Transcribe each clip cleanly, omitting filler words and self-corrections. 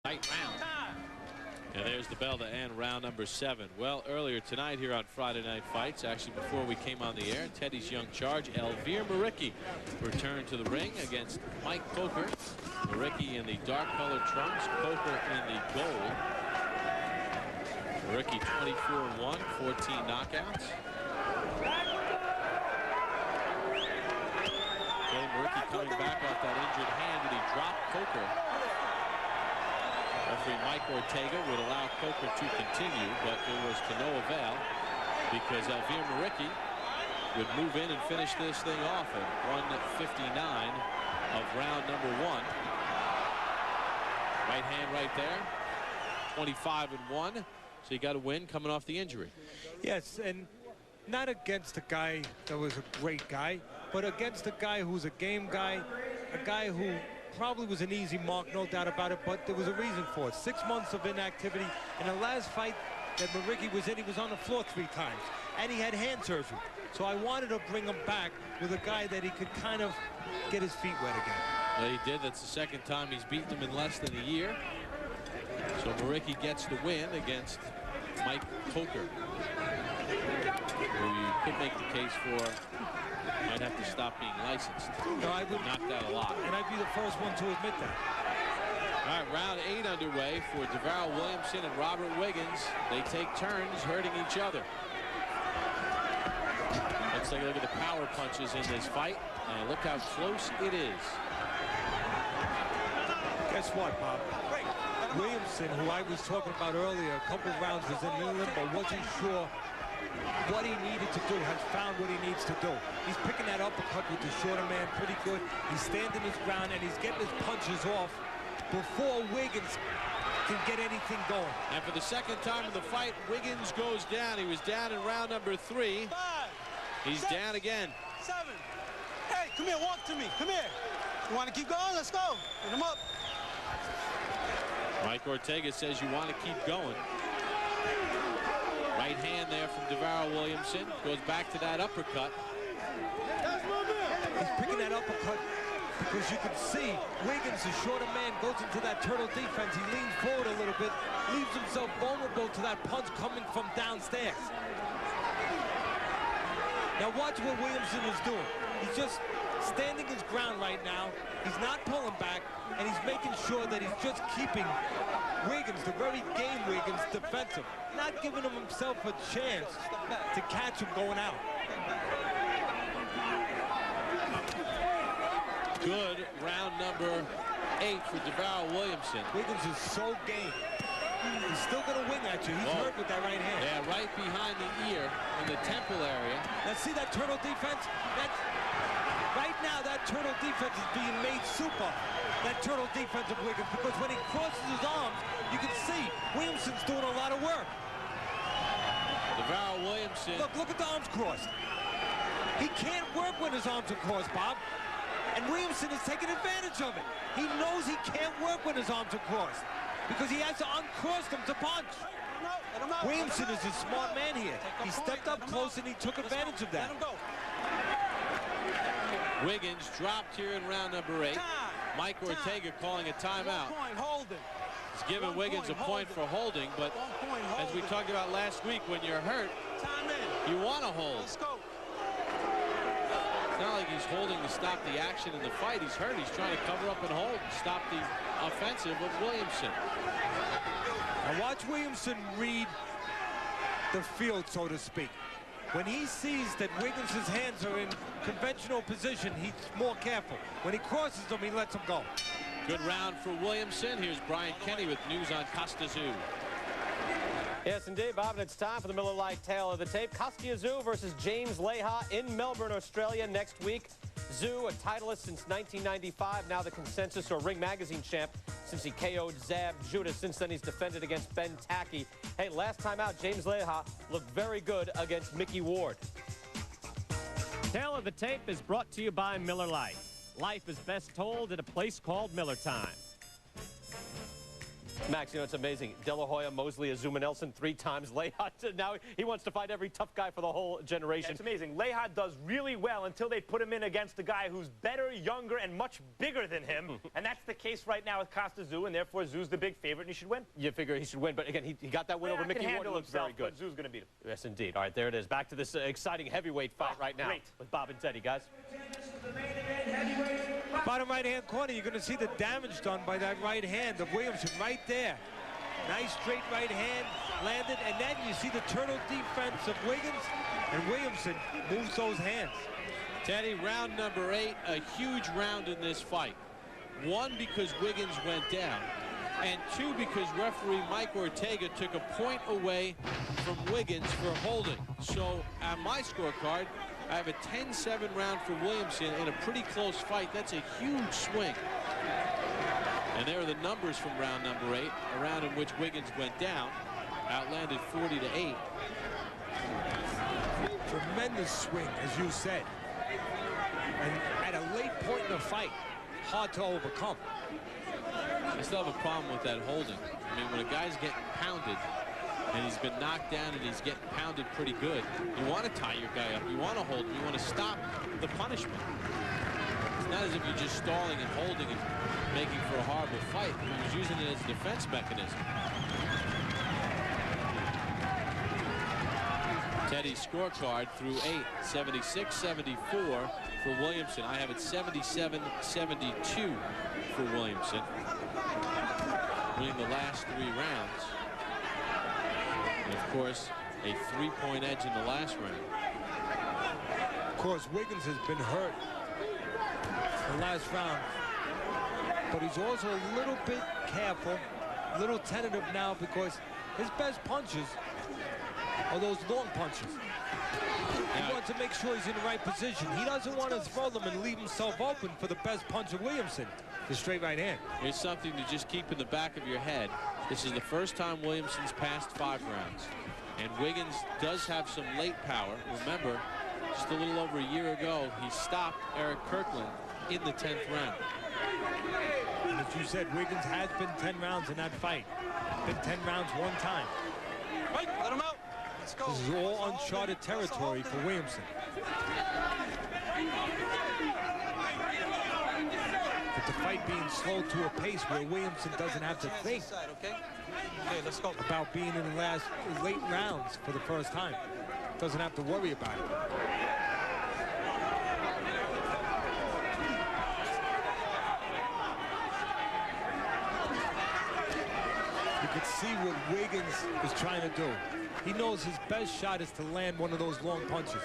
Night round. And there's the bell to end round number 7. Well, earlier tonight here on Friday Night Fights, actually before we came on the air, Teddy's young charge, Elvir Maricki, returned to the ring against Mike Coker. Maricki in the dark colored trunks, Coker in the gold. Maricki 24-1, 14 knockouts. Okay, Maricki coming back off that injured hand, and he dropped Coker. Referee Mike Ortega would allow Coker to continue, but it was to no avail because Elvir Maricki would move in and finish this thing off at 1:59 of round number 1. Right hand right there, 25-1. So you got a win coming off the injury. Yes, and not against a guy that was a great guy, but against a guy who's a game guy, a guy who probably was an easy mark, no doubt about it, but there was a reason for it. 6 months of inactivity. In the last fight that Maricki was in, he was on the floor 3 times, and he had hand surgery. So I wanted to bring him back with a guy that he could kind of get his feet wet again. Well, he did. That's the second time he's beaten him in less than a year. So Maricki gets the win against Mike Coker, who you could make the case for might have to stop being licensed. No, I would knock that a lot. And I'd be the first one to admit that. All right, round 8 underway for Davarryl Williamson and Robert Wiggins. They take turns hurting each other. Let's take a look at the power punches in this fight, and look how close it is. Guess what, Bob? Williamson, who I was talking about earlier, a couple of rounds was in limbo, wasn't sure what he needed to do, has found what he needs to do. He's picking that uppercut with the shorter man pretty good. He's standing his ground, and he's getting his punches off before Wiggins can get anything going. And for the second time in the fight, Wiggins goes down. He was down in round number 3. 5. He's 6, down again. 7. Hey, come here, walk to me. Come here. You want to keep going? Let's go. Get him up. Mike Ortega says you want to keep going. Right hand there from Davarryl Williamson. Goes back to that uppercut. He's picking that uppercut because you can see Wiggins, the shorter man, goes into that turtle defense. He leans forward a little bit, leaves himself vulnerable to that punch coming from downstairs. Now watch what Williamson is doing. He's just standing his ground right now. He's not pulling back, and he's making sure that he's just keeping Wiggins, the very game Wiggins, defensive. Not giving him himself a chance to catch him going out. Good round number 8 for Davarryl Williamson. Wiggins is so game. He's still going to wing at you. He's hurt with that right hand. Yeah, right behind the ear in the temple area. Now see that turtle defense? Right now, that turtle defense is being made super. That turtle defense of Wiggins, because when he crosses his arms, you can see Williamson's doing a lot of work. Davarryl Williamson. Look at the arms crossed. He can't work when his arms are crossed, Bob. And Williamson is taking advantage of it. He knows he can't work when his arms are crossed because he has to uncross them to punch. Williamson is a smart man here. He stepped up close and he took advantage of that. Wiggins dropped here in round number 8. Mike Ortega calling a timeout. He's giving Wiggins a point for holding, but as we talked about last week, when you're hurt, you want to hold. It's not like he's holding to stop the action in the fight. He's hurt. He's trying to cover up and hold and stop the offensive of Williamson. Now watch Williamson read the field, so to speak. When he sees that Wiggins' hands are in conventional position, he's more careful. When he crosses them, he lets them go. Good round for Williamson. Here's Brian Kenny with news on Costa Zoo. Yes, indeed, Bob, and it's time for the Miller Lite tale of the tape. Costa Zoo versus James Leha in Melbourne, Australia next week. Zoo, a titleist since 1995, now the Consensus or Ring Magazine champ since he KO'd Zab Judah. Since then, he's defended against Ben Tacky. Hey, last time out, James Leha looked very good against Mickey Ward. Tale of the tape is brought to you by Miller Lite. Life is best told at a place called Miller Time. Max, you know, it's amazing. De La Hoya, Mosley, Azuma Nelson 3 times. Leha, now he wants to fight every tough guy for the whole generation. Yeah, it's amazing. Leha does really well until they put him in against a guy who's better, younger, and much bigger than him. And that's the case right now with Costa Tszyu, and therefore Tszyu's the big favorite, and he should win. You figure he should win, but again, he got that win over Mickey Ward. He looks very good. Tszyu's going to beat him. Yes, indeed. All right, there it is. Back to this exciting heavyweight fight right now with Bob and Teddy, guys. Bottom right-hand corner, you're going to see the damage done by that right hand of Williamson right there. Nice straight right hand landed, and then you see the turtle defense of Wiggins, and Williamson moves those hands. Teddy, round number 8, a huge round in this fight. 1, because Wiggins went down, and 2, because referee Mike Ortega took a point away from Wiggins for holding. So on my scorecard, I have a 10-7 round for Williamson in a pretty close fight. That's a huge swing. And there are the numbers from round number 8, a round in which Wiggins went down, outlanded 40-8. Tremendous swing, as you said. And at a late point in the fight, hard to overcome. I still have a problem with that holding. I mean, when a guy's getting pounded, and he's been knocked down and he's getting pounded pretty good, you want to tie your guy up, you want to hold him, you want to stop the punishment. It's not as if you're just stalling and holding and making for a horrible fight. He was using it as a defense mechanism. Teddy's scorecard through 8, 76-74 for Williamson. I have it 77-72 for Williamson, winning the last 3 rounds. And of course, a 3-point edge in the last round. Of course, Wiggins has been hurt in the last round, but he's also a little bit careful, a little tentative now, because his best punches are those long punches. He wants to make sure he's in the right position. He doesn't want to throw them and leave himself open for the best punch of Williamson, the straight right hand. Here's something to just keep in the back of your head. This is the first time Williamson's passed 5 rounds. And Wiggins does have some late power. Remember, just a little over a year ago, he stopped Eric Kirkland in the 10th round. And as you said, Wiggins has been 10 rounds in that fight. Been 10 rounds 1 time. Right, let him out. Let's go. This is all uncharted territory for Williamson. But the fight being slowed to a pace where Williamson doesn't have to think about being in the late rounds for the first time. Doesn't have to worry about it. You could see what Wiggins is trying to do. He knows his best shot is to land one of those long punches.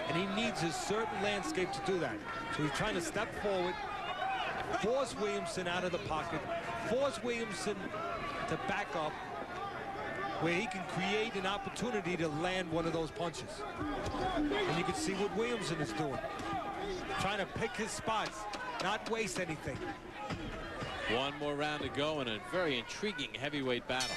And he needs a certain landscape to do that. So he's trying to step forward, force Williamson out of the pocket, force Williamson to back up, where he can create an opportunity to land one of those punches. And you can see what Williamson is doing. Trying to pick his spots, not waste anything. 1 more round to go in a very intriguing heavyweight battle.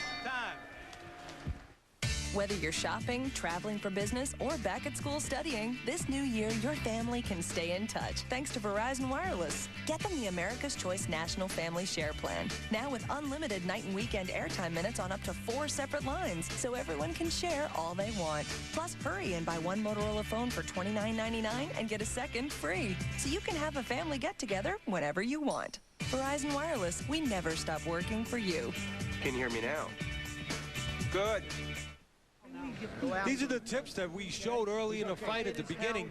Whether you're shopping, traveling for business, or back at school studying, this new year, your family can stay in touch thanks to Verizon Wireless. Get them the America's Choice National Family Share Plan. Now with unlimited night and weekend airtime minutes on up to 4 separate lines, so everyone can share all they want. Plus, hurry and buy 1 Motorola phone for $29.99 and get a second free, so you can have a family get-together whenever you want. Verizon Wireless, we never stop working for you. Can you hear me now? Good. These are the tips that we showed early in the fight at the beginning.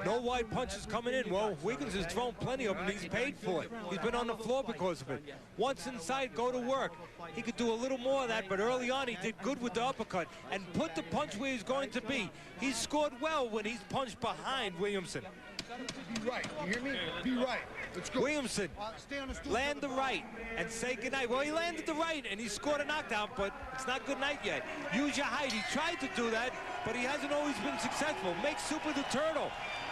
No wide punches coming in. Well, Wiggins has thrown plenty of them. He's paid for it. He's been on the floor because of it. Once inside, go to work. He could do a little more of that, but early on he did good with the uppercut and put the punch where he's going to be. He's scored well when he's punched behind Williamson. Be right. You hear me? Be right. Let's go. Williamson, land the right and say goodnight. Well, he landed the right and he scored a knockdown, but it's not good night yet. Use your height. He tried to do that, but he hasn't always been successful. Make Super the Turtle.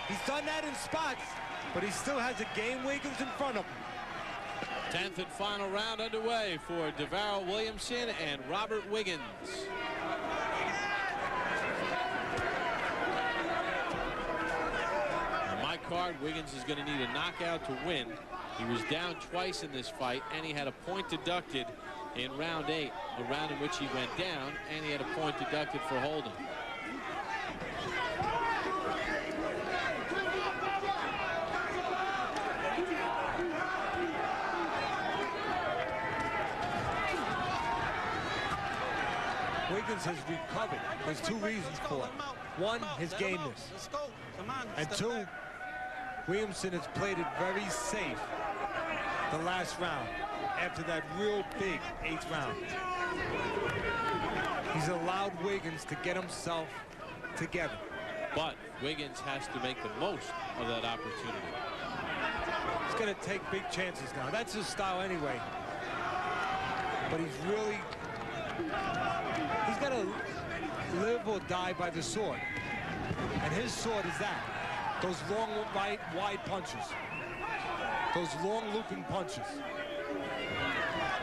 He's done that in spots, but he still has a game Wiggins in front of him. 10th and final round underway for Davarryl Williamson and Robert Wiggins. Card, Wiggins is going to need a knockout to win. He was down twice in this fight, and he had a point deducted in round 8, the round in which he went down, and he had a point deducted for holding. Wiggins has recovered. There's 2 reasons for it. 1, his gameness. And 2, Williamson has played it very safe the last round after that real big 8th round. He's allowed Wiggins to get himself together. But Wiggins has to make the most of that opportunity. He's going to take big chances now. That's his style anyway. But he's got to live or die by the sword. And his sword is that. Those long, wide punches. Those long looping punches.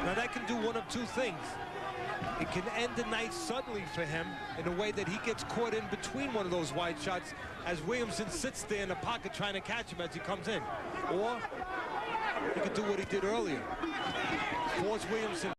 Now that can do one of 2 things. It can end the night suddenly for him in a way that he gets caught in between one of those wide shots as Williamson sits there in the pocket trying to catch him as he comes in. Or he could do what he did earlier. Force Williamson